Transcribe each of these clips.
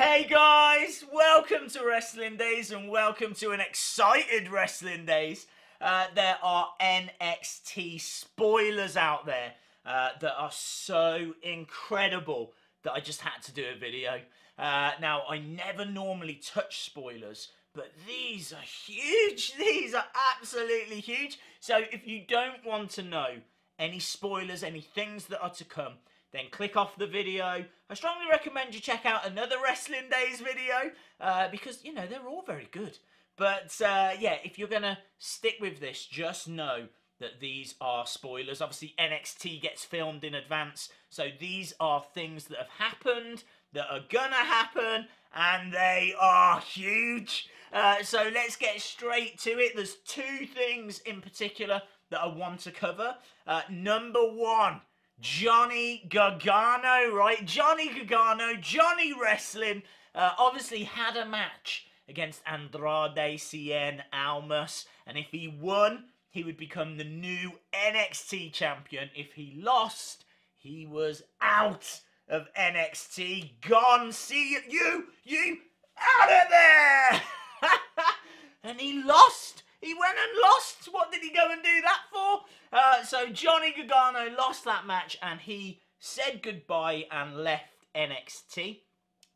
Hey guys, welcome to Wrestling Days and welcome to an excited Wrestling Days. There are NXT spoilers out there that are so incredible that I just had to do a video. Now, I never normally touch spoilers, but these are huge. These are absolutely huge. So if you don't want to know any spoilers, any things that are to come, then click off the video. I strongly recommend you check out another Wrestling Days video because, you know, they're all very good. But, yeah, if you're going to stick with this, just know that these are spoilers. Obviously, NXT gets filmed in advance, so these are things that have happened, that are going to happen, and they are huge. So let's get straight to it. There's two things in particular that I want to cover. Number one, Johnny Gargano, right? Johnny Gargano, Johnny Wrestling, obviously had a match against Andrade, Cien, Almas, and if he won, he would become the new NXT champion. If he lost, he was out of NXT, gone, see you out of there! And he lost. He went and lost. What did he go and do that for? So Johnny Gargano lost that match and he said goodbye and left NXT.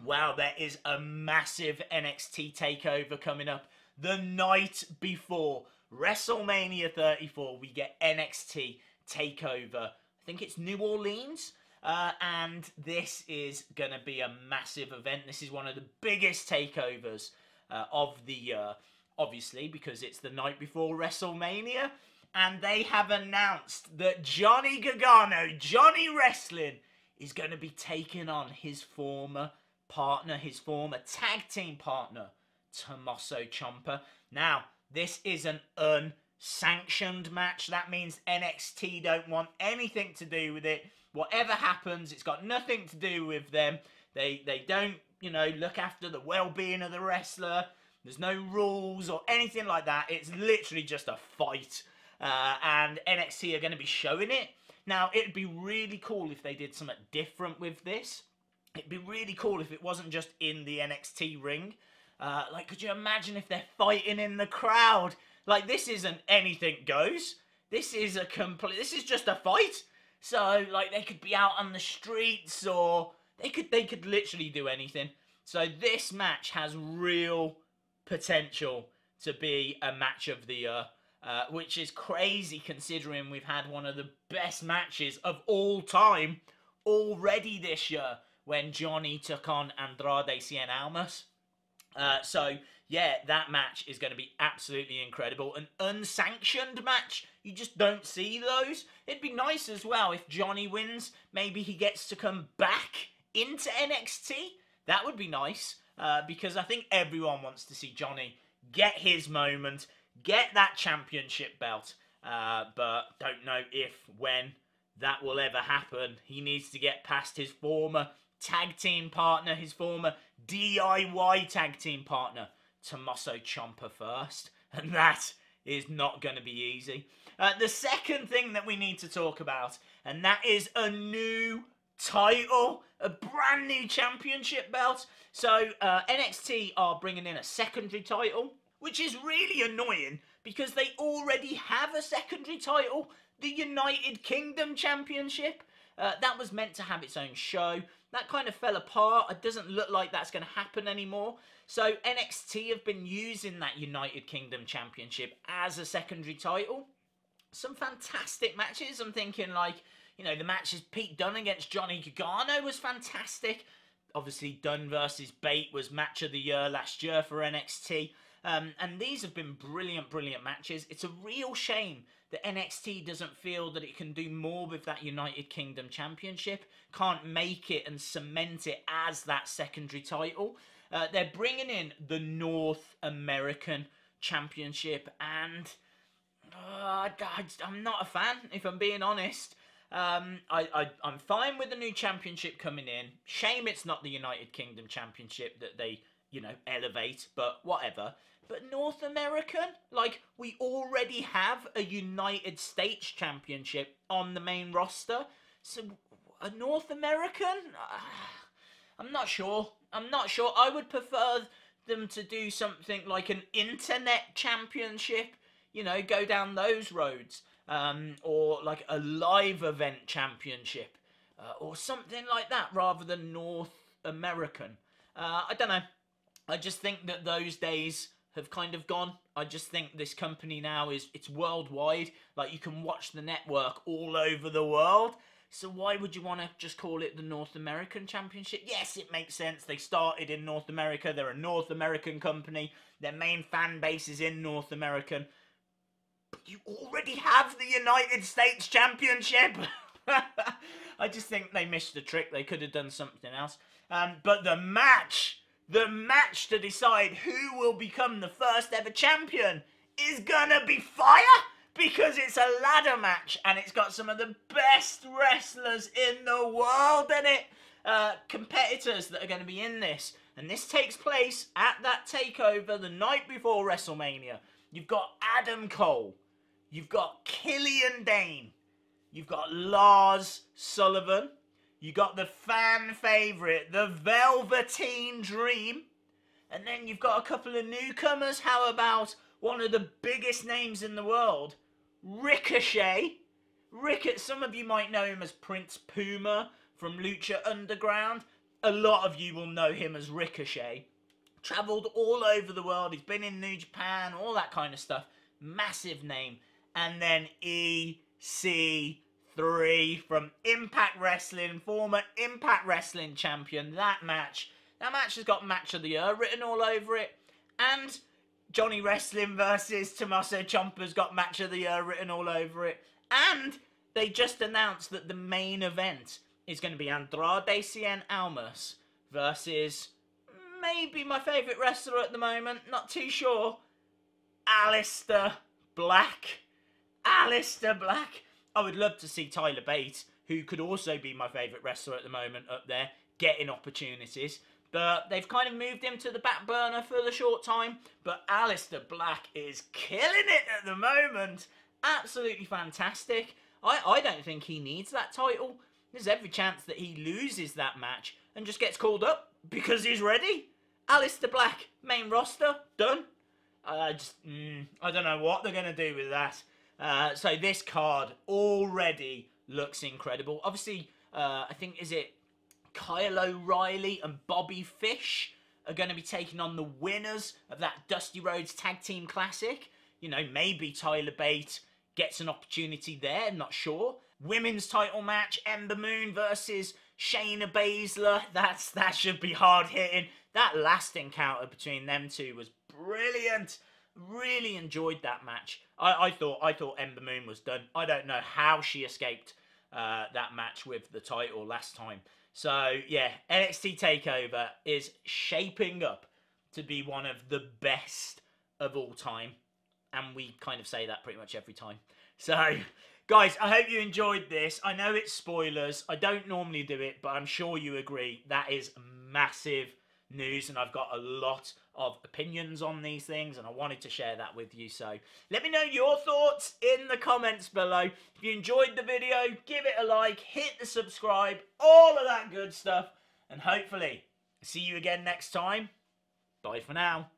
Wow, there is a massive NXT takeover coming up the night before WrestleMania 34. We get NXT takeover. I think it's New Orleans. And this is going to be a massive event. This is one of the biggest takeovers of the year. Obviously, because it's the night before WrestleMania. And they have announced that Johnny Gargano, Johnny Wrestling, is going to be taking on his former partner, his former tag team partner, Tommaso Ciampa. Now, this is an unsanctioned match. That means NXT don't want anything to do with it. Whatever happens, it's got nothing to do with them. They don't, you know, look after the well-being of the wrestler. There's no rules or anything like that. It's literally just a fight. And NXT are going to be showing it. Now, it'd be really cool if they did something different with this. It'd be really cool if it wasn't just in the NXT ring. Like, could you imagine if they're fighting in the crowd? Like, this isn't anything goes. This is just a fight. So, like, they could be out on the streets or they could literally do anything. So, this match has real potential to be a match of the year, which is crazy considering we've had one of the best matches of all time already this year when Johnny took on Andrade, Cien, Almas. So, yeah, that match is going to be absolutely incredible. An unsanctioned match, you just don't see those. It'd be nice as well if Johnny wins. Maybe he gets to come back into NXT. That would be nice. Because I think everyone wants to see Johnny get his moment, get that championship belt, but don't know if, when that will ever happen. He needs to get past his former tag team partner, his former DIY tag team partner, Tommaso Ciampa first, and that is not going to be easy. The second thing that we need to talk about, and that is a new title, a brand new championship belt. So NXT are bringing in a secondary title, which is really annoying because they already have a secondary title, the United Kingdom Championship. That was meant to have its own show. That kind of fell apart. It doesn't look like that's going to happen anymore. So NXT have been using that United Kingdom Championship as a secondary title. Some fantastic matches. I'm thinking like, you know, the matches Pete Dunne against Johnny Gargano was fantastic. Obviously, Dunne versus Bate was match of the year last year for NXT. And these have been brilliant, brilliant matches. It's a real shame that NXT doesn't feel that it can do more with that United Kingdom Championship. Can't make it and cement it as that secondary title. They're bringing in the North American Championship. And I'm not a fan, if I'm being honest. I'm fine with the new championship coming in. Shame it's not the United Kingdom Championship that they, you know, elevate, but whatever. But North American, like, we already have a United States Championship on the main roster. So, a North American? I'm not sure. I'm not sure. I would prefer them to do something like an internet championship, you know, go down those roads, or like a live event championship, or something like that, rather than North American. I don't know. I just think that those days have kind of gone. I just think this company now it's worldwide. Like, you can watch the network all over the world. So why would you want to just call it the North American Championship? Yes, it makes sense. They started in North America. They're a North American company. Their main fan base is in North American. But you already have the United States Championship. I just think they missed the trick. They could have done something else. But the match to decide who will become the first ever champion is gonna be fire, because it's a ladder match and it's got some of the best wrestlers in the world in it. Competitors that are going to be in this. And this takes place at that takeover the night before WrestleMania. You've got Adam Cole. You've got Killian Dain. You've got Lars Sullivan. You've got the fan favourite, the Velveteen Dream. And then you've got a couple of newcomers. How about one of the biggest names in the world, Ricochet? Some of you might know him as Prince Puma from Lucha Underground. A lot of you will know him as Ricochet. Travelled all over the world. He's been in New Japan, all that kind of stuff. Massive name. And then EC3 from Impact Wrestling, former Impact Wrestling champion. That match has got Match of the Year written all over it. And Johnny Wrestling versus Tommaso Ciampa's got Match of the Year written all over it. And they just announced that the main event is going to be Andrade, Cien, Almas versus maybe my favourite wrestler at the moment, not too sure, Aleister Black. Aleister Black. I would love to see Tyler Bate, who could also be my favourite wrestler at the moment, up there, getting opportunities. But they've kind of moved him to the back burner for the short time. But Aleister Black is killing it at the moment. Absolutely fantastic. I don't think he needs that title. There's every chance that he loses that match and just gets called up because he's ready. Aleister Black, main roster, done. I don't know what they're going to do with that. So this card already looks incredible. Obviously, I think, is it Kyle O'Reilly and Bobby Fish are going to be taking on the winners of that Dusty Rhodes Tag Team Classic. You know, maybe Tyler Bate gets an opportunity there, I'm not sure. Women's title match, Ember Moon versus Shayna Baszler. That should be hard hitting. That last encounter between them two was brilliant. Really enjoyed that match. I thought Ember Moon was done. I don't know how she escaped that match with the title last time. So yeah, NXT Takeover is shaping up to be one of the best of all time. And we kind of say that pretty much every time. So, guys, I hope you enjoyed this. I know it's spoilers. I don't normally do it, but I'm sure you agree. That is massive news, and I've got a lot of opinions on these things, and I wanted to share that with you. So, let me know your thoughts in the comments below. If you enjoyed the video, give it a like, hit the subscribe, all of that good stuff. And hopefully, see you again next time. Bye for now.